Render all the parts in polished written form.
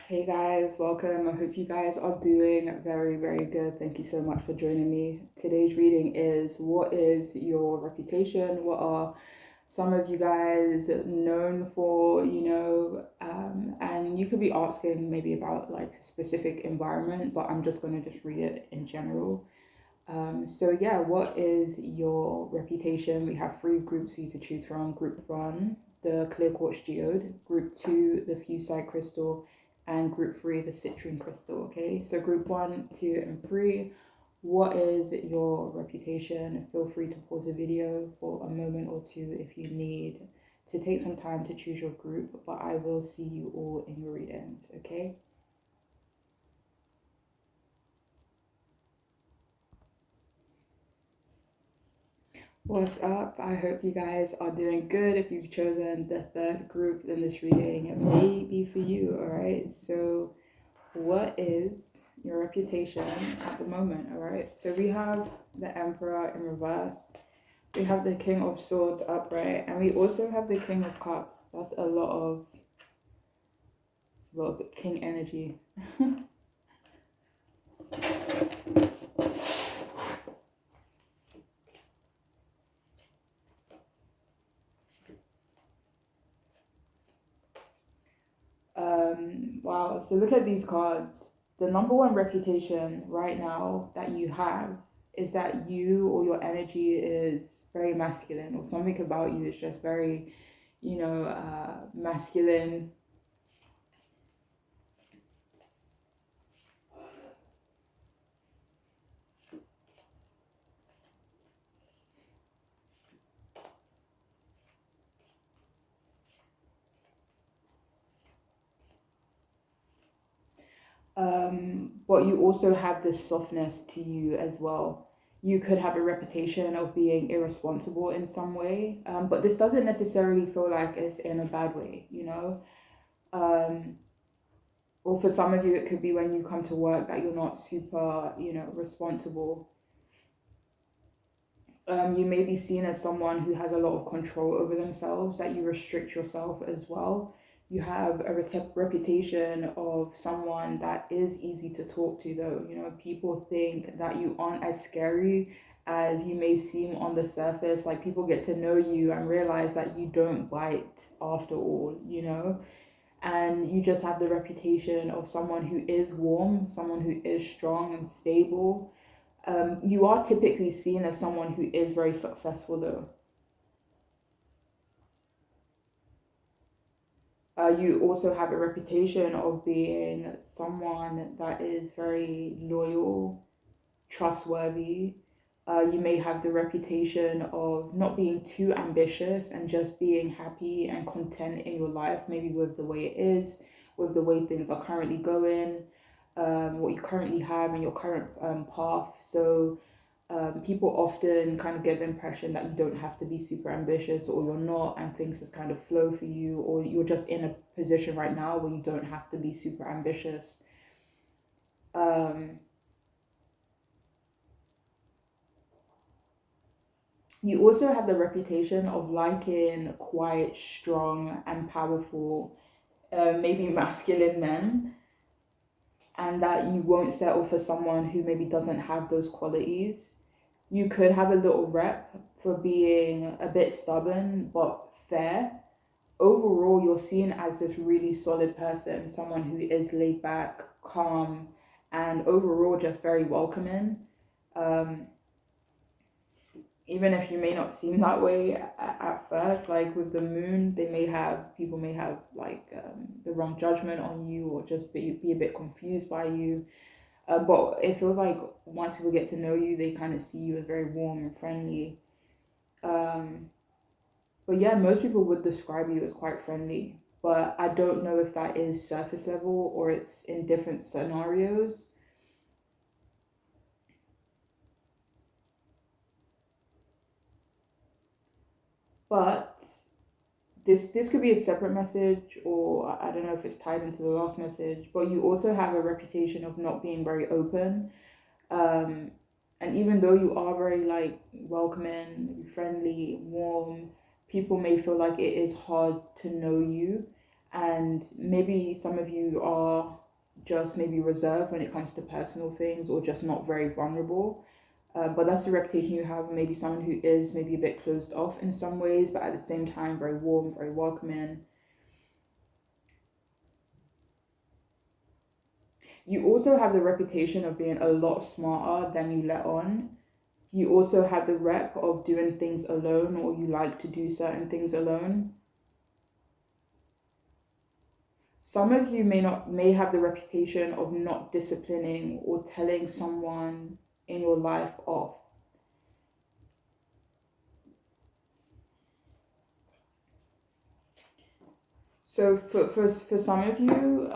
Hey guys, welcome. I hope you guys are doing very, very good. Thank you so much for joining me. Today's reading is what is your reputation? What are some of you guys known for, and you could be asking maybe about like a specific environment, but I'm just going to just read it in general. So what is your reputation? We have three groups for you to choose from. Group one, the clear quartz geode. Group two, the fusite crystal, and group three, the citrine crystal. Okay, so group one, two, and three. What is your reputation? Feel free to pause the video for a moment or two if you need to take some time to choose your group, but I will see you all in your readings. Okay. What's up? I hope you guys are doing good. If you've chosen the third group in this reading, it may be for you, all right? So, what is your reputation at the moment, all right? So, we have the Emperor in reverse, we have the King of Swords upright, and we also have the King of Cups. That's a lot of king energy. Wow, so look at these cards. The number one reputation right now that you have is that you or your energy is very masculine, or something about you is just very, masculine. But you also have this softness to you as well. You could have a reputation of being irresponsible in some way, but this doesn't necessarily feel like it's in a bad way. Um, or for some of you, it could be when you come to work that you're not super, responsible. You may be seen as someone who has a lot of control over themselves, that you restrict yourself as well. You have a reputation of someone that is easy to talk to, though. People think that you aren't as scary as you may seem on the surface. Like, people get to know you and realize that you don't bite after all. And you just have the reputation of someone who is warm, someone who is strong and stable. You are typically seen as someone who is very successful, though. You also have a reputation of being someone that is very loyal, trustworthy. You may have the reputation of not being too ambitious and just being happy and content in your life, maybe with the way it is, with the way things are currently going, what you currently have in your current path. So people often kind of get the impression that you don't have to be super ambitious, or you're not, and things just kind of flow for you, or you're just in a position right now where you don't have to be super ambitious. You also have the reputation of liking quiet, strong, and powerful, maybe masculine men, and that you won't settle for someone who maybe doesn't have those qualities. You could have a little rep for being a bit stubborn but fair. Overall, you're seen as this really solid person, someone who is laid back, calm, and overall just very welcoming. Um, Even if you may not seem that way at first, like with the moon, people may have like the wrong judgment on you, or just be a bit confused by you. But it feels like once people get to know you, they kind of see you as very warm and friendly. Um, but yeah, most people would describe you as quite friendly. But I don't know if that is surface level or it's in different scenarios. But this could be a separate message, or I don't know if it's tied into the last message. But you also have a reputation of not being very open. Um, and even though you are very like welcoming, friendly, warm, people may feel like it is hard to know you. And maybe some of you are just maybe reserved when it comes to personal things, or just not very vulnerable. But that's the reputation you have. Maybe someone who is maybe a bit closed off in some ways, but at the same time very warm, very welcoming. You also have the reputation of being a lot smarter than you let on. You also have the rep of doing things alone, or you like to do certain things alone. Some of you may have the reputation of not disciplining or telling someone in your life off. So for some of you,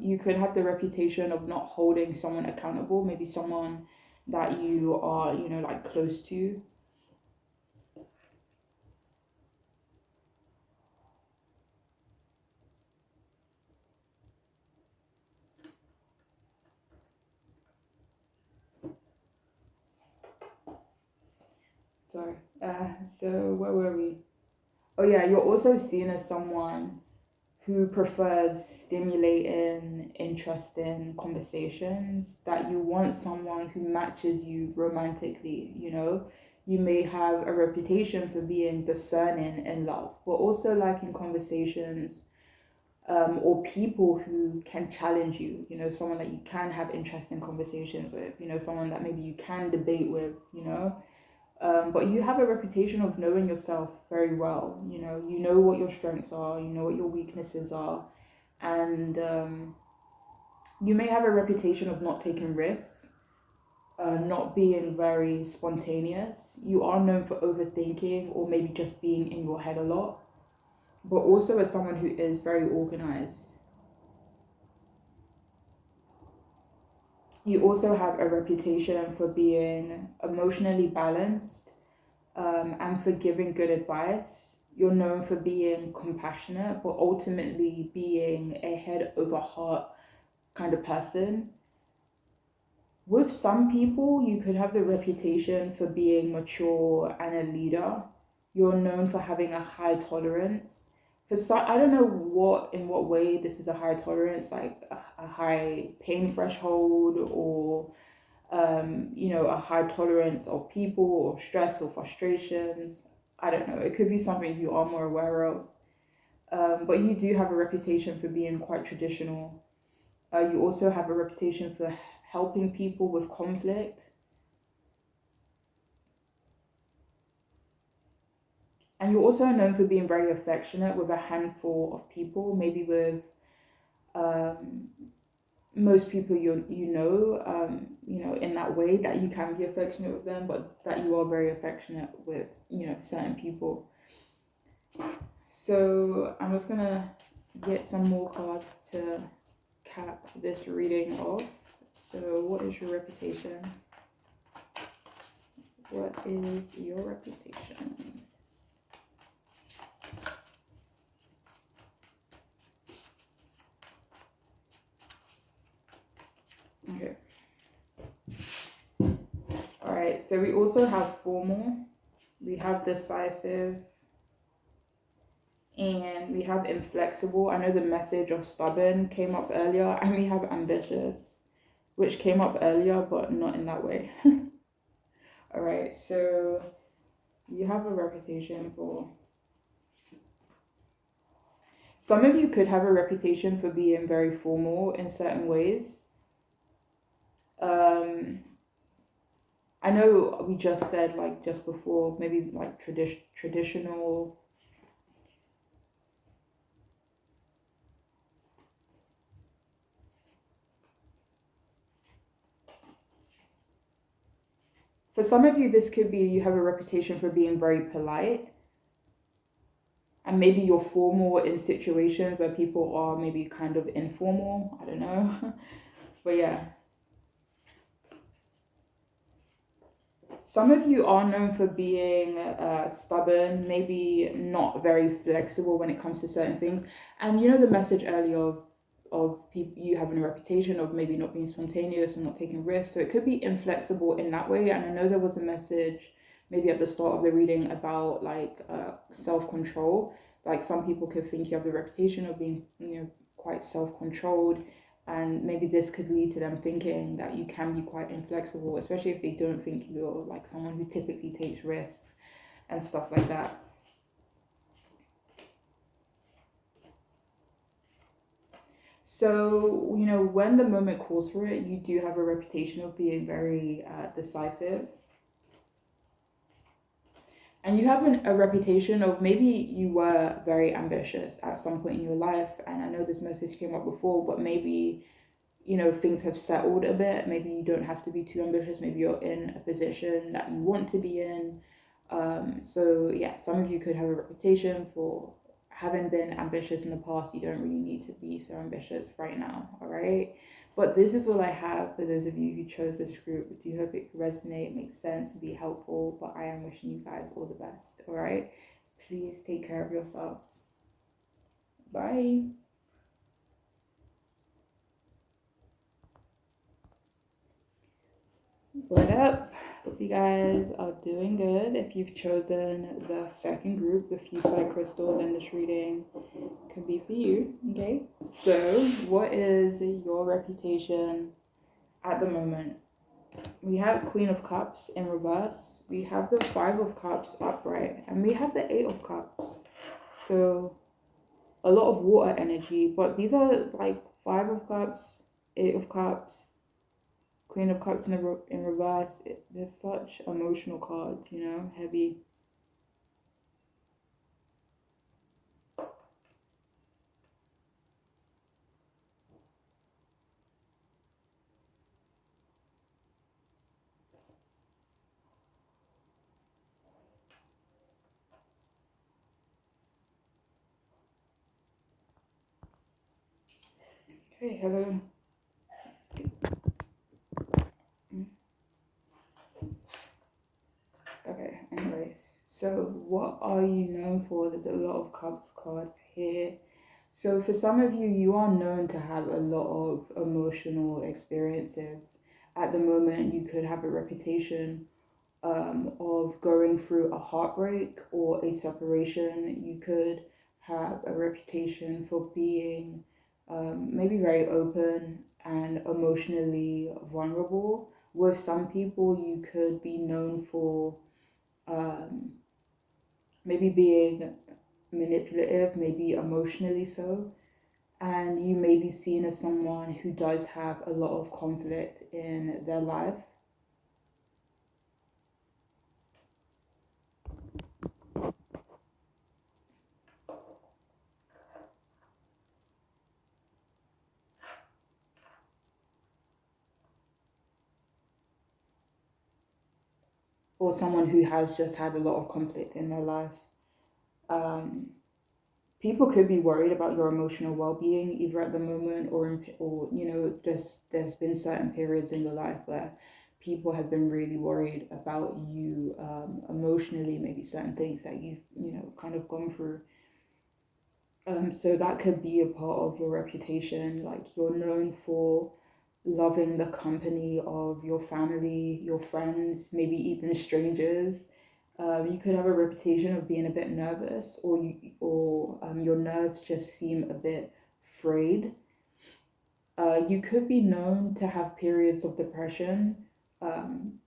you could have the reputation of not holding someone accountable, maybe someone that you are, like close to. Sorry. So where were we? Oh yeah, you're also seen as someone who prefers stimulating, interesting conversations, that you want someone who matches you romantically, You may have a reputation for being discerning in love, but also liking conversations, or people who can challenge you, someone that you can have interesting conversations with, someone that maybe you can debate with, but you have a reputation of knowing yourself very well. You know what your strengths are, you know what your weaknesses are, and you may have a reputation of not taking risks, not being very spontaneous. You are known for overthinking, or maybe just being in your head a lot, but also as someone who is very organized. You also have a reputation for being emotionally balanced, and for giving good advice. You're known for being compassionate, but ultimately being a head over heart kind of person. With some people, you could have the reputation for being mature and a leader. You're known for having a high tolerance. For some, I don't know in what way this is a high tolerance, like a high pain threshold, or a high tolerance of people, or stress, or frustrations. I don't know. It could be something you are more aware of. But you do have a reputation for being quite traditional. You also have a reputation for helping people with conflict. And you're also known for being very affectionate with a handful of people, maybe with um, most people in that way, that you can be affectionate with them, but that you are very affectionate with certain people. So I'm just gonna get some more cards to cap this reading off. So what is your reputation? What is your reputation? Okay. All right, so we also have formal, we have decisive, and we have inflexible. I know the message of stubborn came up earlier, and we have ambitious, which came up earlier, but not in that way. All right, so you have a reputation for... Some of you could have a reputation for being very formal in certain ways. I know we just said, like just before, maybe like traditional. For some of you, this could be you have a reputation for being very polite, and maybe you're formal in situations where people are maybe kind of informal. I don't know. But yeah. Some of you are known for being stubborn, maybe not very flexible when it comes to certain things. And the message earlier of people, you having a reputation of maybe not being spontaneous and not taking risks. So it could be inflexible in that way. And I know there was a message maybe at the start of the reading about like self-control, Like some people could think you have the reputation of being, quite self-controlled, and maybe this could lead to them thinking that you can be quite inflexible, especially if they don't think you're like someone who typically takes risks and stuff like that. So, when the moment calls for it, you do have a reputation of being very decisive. And you have a reputation of, maybe you were very ambitious at some point in your life. And I know this message came up before, but maybe, things have settled a bit. Maybe you don't have to be too ambitious. Maybe you're in a position that you want to be in. So, yeah, some of you could have a reputation for having been ambitious in the past. You don't really need to be so ambitious right now, all right? But this is all I have for those of you who chose this group. I do hope it could resonate, make sense, be helpful, but I am wishing you guys all the best, all right? Please take care of yourselves. Bye. What up? Hope you guys are doing good. If you've chosen the second group, the Fusite Crystal, then this reading could be for you. Okay. So, what is your reputation at the moment? We have Queen of Cups in reverse. We have the Five of Cups upright, and we have the Eight of Cups. So, a lot of water energy, but these are like Five of Cups, Eight of Cups, Queen of Cups in reverse. There's such emotional cards, heavy. Okay, hello. Okay, anyways. So what are you known for? There's a lot of Cups cards here. So for some of you, you are known to have a lot of emotional experiences. At the moment, you could have a reputation of going through a heartbreak or a separation. You could have a reputation for being maybe very open and emotionally vulnerable. With some people, you could be known for um, maybe being manipulative, maybe emotionally so. And you may be seen as someone who does have a lot of conflict in their life. Or someone who has just had a lot of conflict in their life. Um, People could be worried about your emotional well-being either at the moment or there's been certain periods in your life where people have been really worried about you emotionally, maybe certain things that you've kind of gone through. So that could be a part of your reputation, like you're known for loving the company of your family, your friends, maybe even strangers. You could have a reputation of being a bit nervous, or your nerves just seem a bit frayed. You could be known to have periods of depression. Um,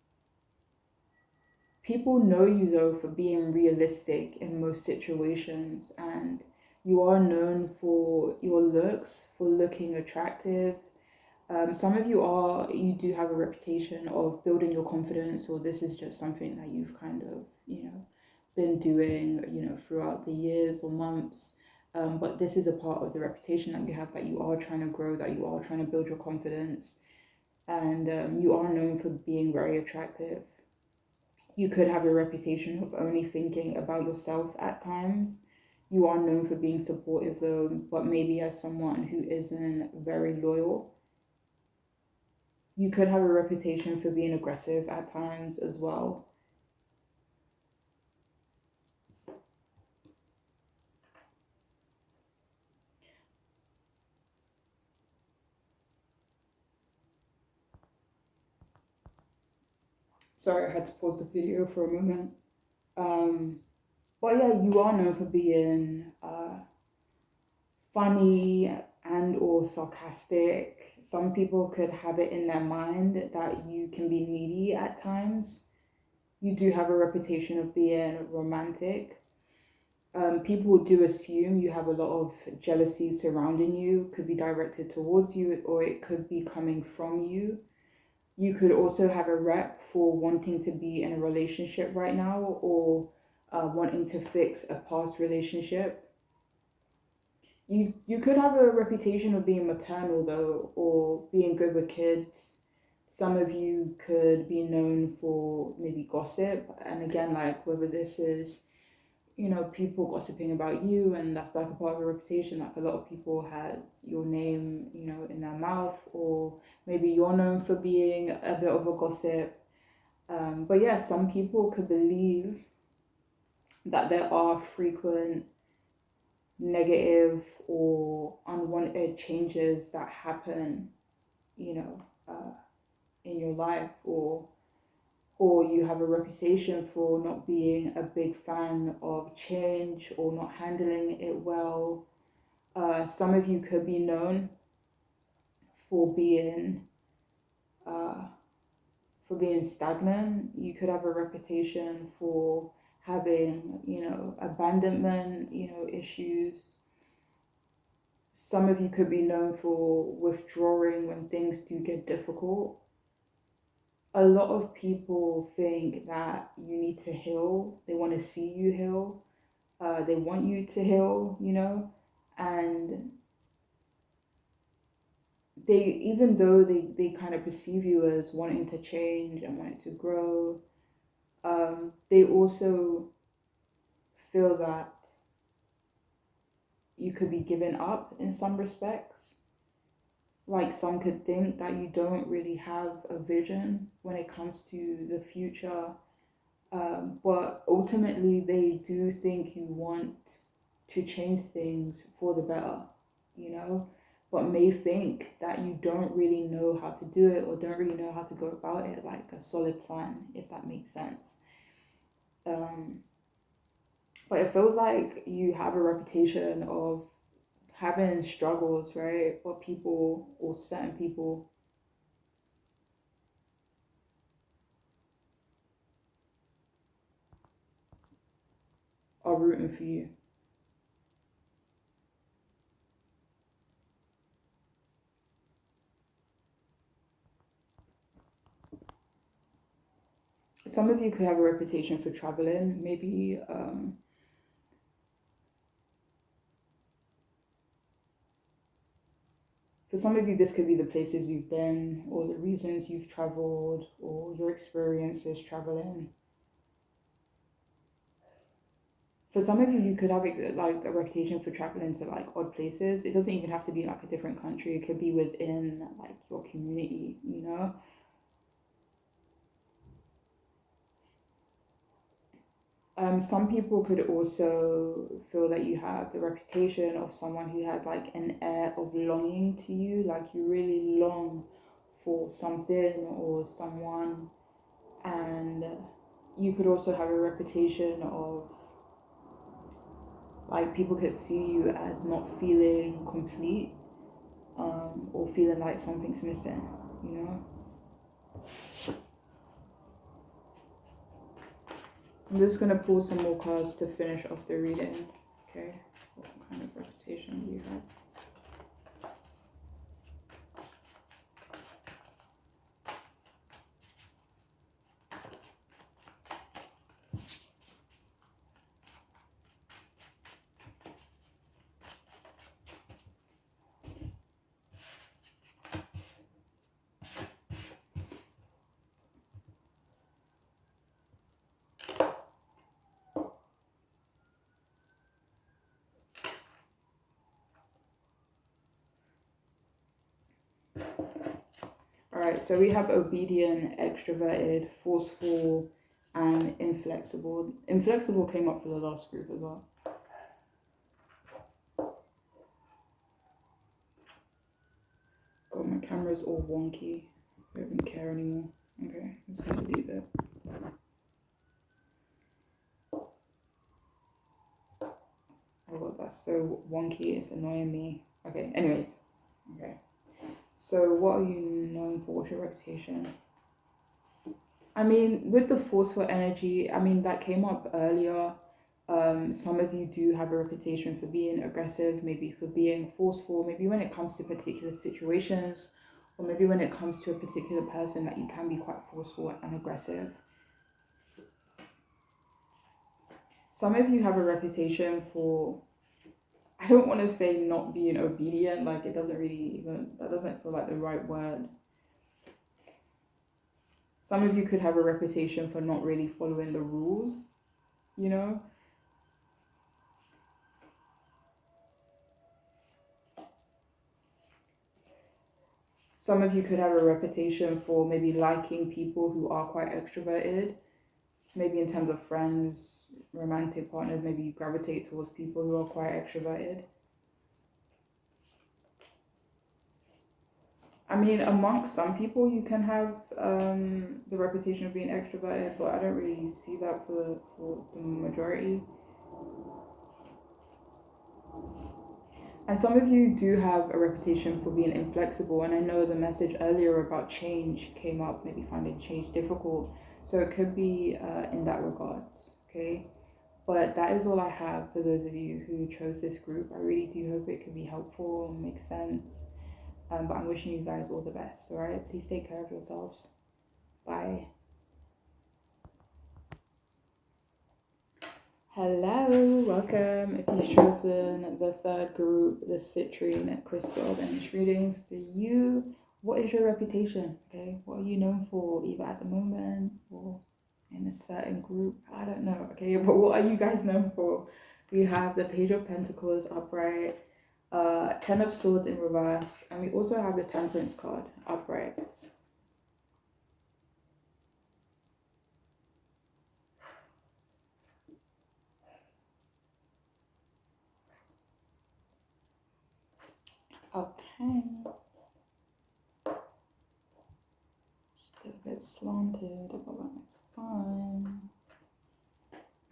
People know you though for being realistic in most situations, and you are known for your looks, for looking attractive. Some of you do have a reputation of building your confidence, or this is just something that you've kind of, been doing, throughout the years or months. But this is a part of the reputation that you have, that you are trying to grow, that you are trying to build your confidence, and you are known for being very attractive. You could have a reputation of only thinking about yourself at times. You are known for being supportive though, but maybe as someone who isn't very loyal. You could have a reputation for being aggressive at times as well. Sorry, I had to pause the video for a moment. Um, But yeah, you are known for being funny and or sarcastic. Some people could have it in their mind that you can be needy at times. You do have a reputation of being romantic. People do assume you have a lot of jealousy surrounding you, could be directed towards you, or it could be coming from you. You could also have a rep for wanting to be in a relationship right now, or wanting to fix a past relationship. You could have a reputation of being maternal though, or being good with kids. Some of you could be known for maybe gossip, and again, like whether this is, people gossiping about you, and that's like a part of a reputation. Like a lot of people has your name, in their mouth, or maybe you're known for being a bit of a gossip. But yeah, some people could believe that there are frequent negative or unwanted changes that happen, you know, in your life, or you have a reputation for not being a big fan of change or not handling it well. Some of you could be known for being uh, stagnant. You could have a reputation for having, abandonment, issues. Some of you could be known for withdrawing when things do get difficult. A lot of people think that you need to heal. They want to see you heal. They want you to heal, and even though they kind of perceive you as wanting to change and wanting to grow, they also feel that you could be given up in some respects. Like some could think that you don't really have a vision when it comes to the future, but ultimately they do think you want to change things for the better, you know, but may think that you don't really know how to do it or don't really know how to go about it, like a solid plan, if that makes sense. Um, but it feels like you have a reputation of having struggles, right? But people or certain people are rooting for you. Some of you could have a reputation for traveling. Maybe for some of you, this could be the places you've been, or the reasons you've traveled, or your experiences traveling. For some of you, you could have like a reputation for traveling to like odd places. It doesn't even have to be like a different country. It could be within like your community, Some people could also feel that you have the reputation of someone who has like an air of longing to you, like you really long for something or someone, and you could also have a reputation of like people could see you as not feeling complete, or feeling like something's missing, you know. I'm just gonna pull some more cards to finish off the reading. Okay, what kind of reputation do you have? Alright, so we have obedient, extroverted, forceful, and inflexible. Inflexible came up for the last group as well. God, my camera's all wonky. I don't even care anymore. Okay, let's gonna leave it. That's so wonky. It's annoying me. Okay, anyways. Okay. So what are you known for? What's your reputation? I mean, with the forceful energy, I mean, that came up earlier. Some of you do have a reputation for being aggressive, maybe for being forceful, maybe when it comes to particular situations, or maybe when it comes to a particular person that you can be quite forceful and aggressive. Some of you have a reputation for, I don't want to say not being obedient, like it doesn't really even, that doesn't feel like the right word. Some of you could have a reputation for not really following the rules, you know? Some of you could have a reputation for maybe liking people who are quite extroverted, maybe in terms of friends, romantic partners, maybe you gravitate towards people who are quite extroverted. I mean, amongst some people, you can have the reputation of being extroverted, but I don't really see that for the majority. And some of you do have a reputation for being inflexible, and I know the message earlier about change came up, maybe finding change difficult. So it could be in that regards, okay? But that is all I have for those of you who chose this group. I really do hope it can be helpful and make sense. But I'm wishing you guys all the best, all right? Please take care of yourselves. Bye. Hello, welcome. If you've chosen the third group, the citrine crystal Danish readings for you, what is your reputation? Okay, what are you known for, either at the moment or in a certain group? I don't know. Okay, but what are you guys known for? We have the Page of Pentacles upright, Ten of Swords in reverse, and we also have the Temperance card upright. Okay. Still a bit slanted, but that's fine.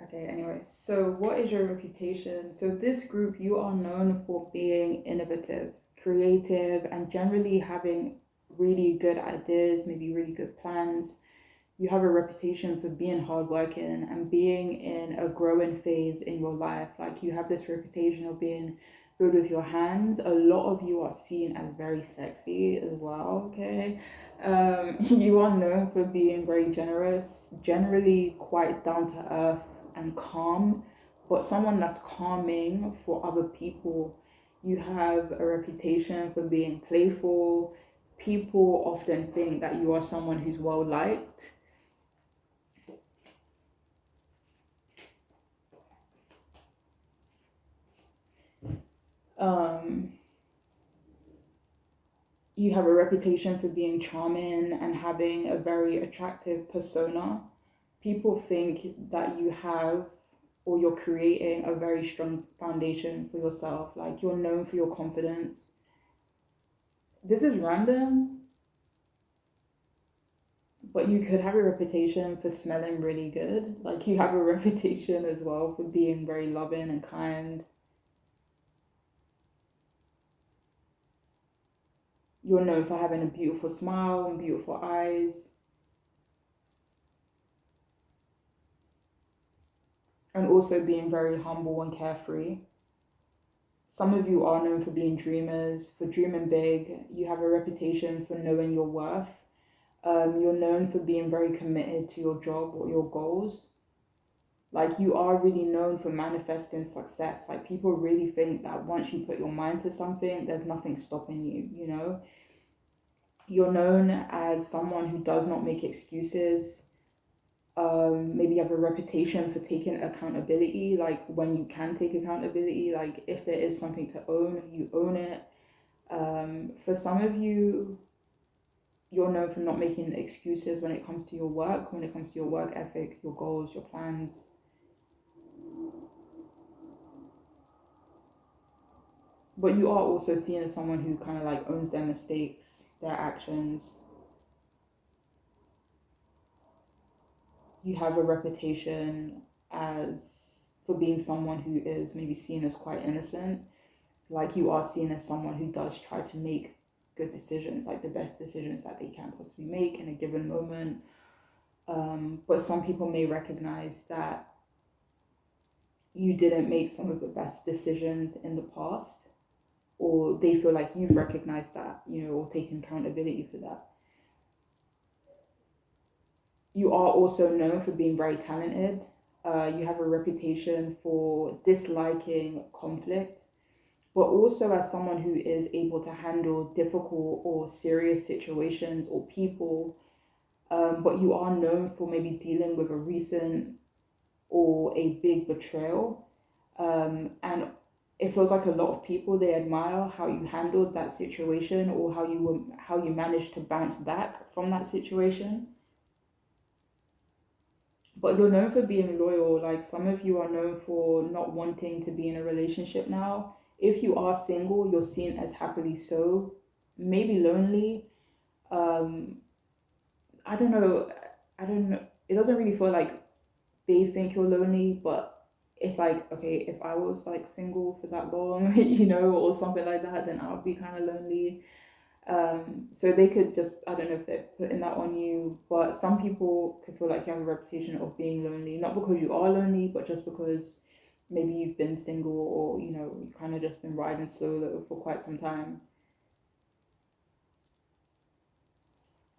Okay, anyway, so what is your reputation? So this group, you are known for being innovative, creative, and generally having really good ideas, maybe really good plans. You have a reputation for being hardworking and being in a growing phase in your life. Like you have this reputation of being good with your hands. A lot of you are seen as very sexy as well, okay? You are known for being very generous, generally quite down to earth and calm, but someone that's calming for other people. You have a reputation for being playful. People often think that you are someone who's well liked. You have a reputation for being charming and having a very attractive persona. People think that you have, or you're creating a very strong foundation for yourself. Like you're known for your confidence. This is random, but you could have a reputation for smelling really good. Like you have a reputation as well for being very loving and kind. You're known for having a beautiful smile and beautiful eyes. And also being very humble and carefree. Some of you are known for being dreamers, for dreaming big. You have a reputation for knowing your worth. You're known for being very committed to your job or your goals. Like you are really known for manifesting success. Like people really think that once you put your mind to something, there's nothing stopping you, you know? You're known as someone who does not make excuses. Maybe you have a reputation for taking accountability, like when you can take accountability, like if there is something to own, you own it. For some of you, you're known for not making excuses when it comes to your work, when it comes to your work ethic, your goals, your plans. But you are also seen as someone who kind of like owns their mistakes, their actions. You have a reputation as for being someone who is maybe seen as quite innocent. Like you are seen as someone who does try to make good decisions, like the best decisions that they can possibly make in a given moment. But some people may recognize that you didn't make some of the best decisions in the past, or they feel like you've recognized that, or taken accountability for that. You are also known for being very talented. You have a reputation for disliking conflict, but also as someone who is able to handle difficult or serious situations or people. But you are known for maybe dealing with a recent or a big betrayal. And it feels like a lot of people, they admire how you handled that situation, or how you managed to bounce back from that situation. But you're known for being loyal. Like some of you are known for not wanting to be in a relationship now. If you are single, you're seen as happily so, maybe lonely. Um, I don't know. I don't know. It doesn't really feel like they think you're lonely, but it's like, okay, if I was like single for that long, or something like that, then I would be kind of lonely. So they could just, I don't know if they're putting that on you, but some people could feel like you have a reputation of being lonely, not because you are lonely, but just because maybe you've been single, or, you've kind of just been riding solo for quite some time.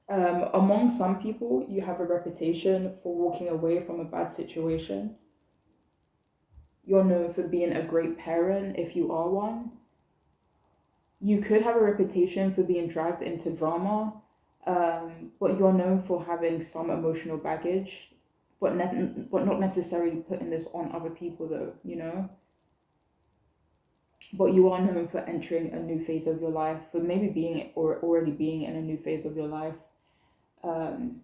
Among some people, you have a reputation for walking away from a bad situation. You're known for being a great parent if you are one. You could have a reputation for being dragged into drama, but you're known for having some emotional baggage, but not necessarily putting this on other people though. But you are known for entering a new phase of your life, for maybe being or already being in a new phase of your life. Um,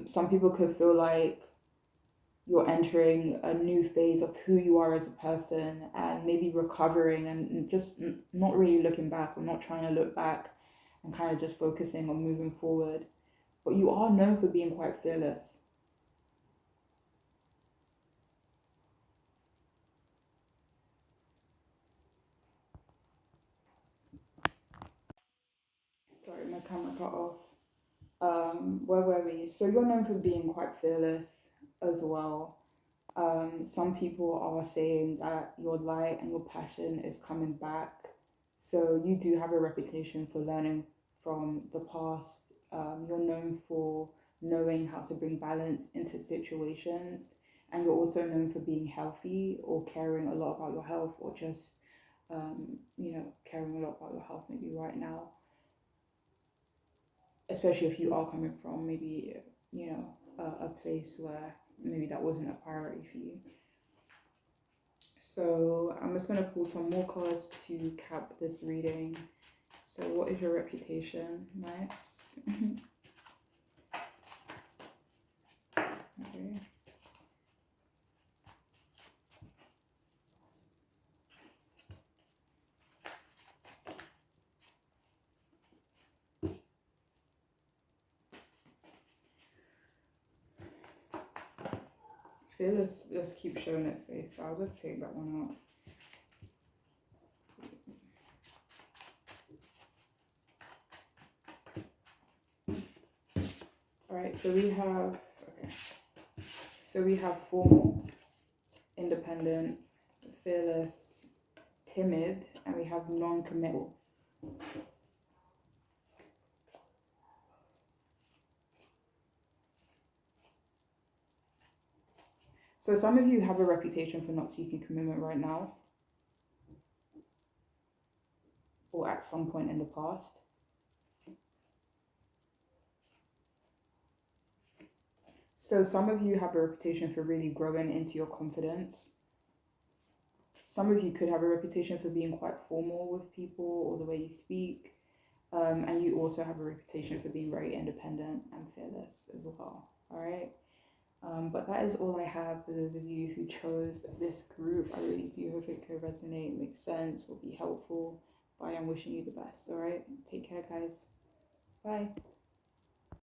some people could feel like you're entering a new phase of who you are as a person, and maybe recovering and just not really looking back, or not trying to look back, and kind of just focusing on moving forward. But you are known for being quite fearless. Sorry, my camera cut off. Where were we? So you're known for being quite fearless as well. Some people are saying that your light and your passion is coming back. So you do have a reputation for learning from the past. You're known for knowing how to bring balance into situations. And you're also known for being healthy, or caring a lot about your health, or just, caring a lot about your health maybe right now. Especially if you are coming from maybe, a place where maybe that wasn't a priority for you. So I'm just going to pull some more cards to cap this reading. So what is your reputation? Nice. Okay. Fearless just keep showing its face, so I'll just take that one out. Alright, so we have formal, independent, fearless, timid, and we have non-committal. So some of you have a reputation for not seeking commitment right now, or at some point in the past. So some of you have a reputation for really growing into your confidence. Some of you could have a reputation for being quite formal with people, or the way you speak. And you also have a reputation for being very independent and fearless as well. All right. But that is all I have for those of you who chose this group. I really do hope it could resonate, make sense, or be helpful. But I am wishing you the best. All right. Take care, guys. Bye.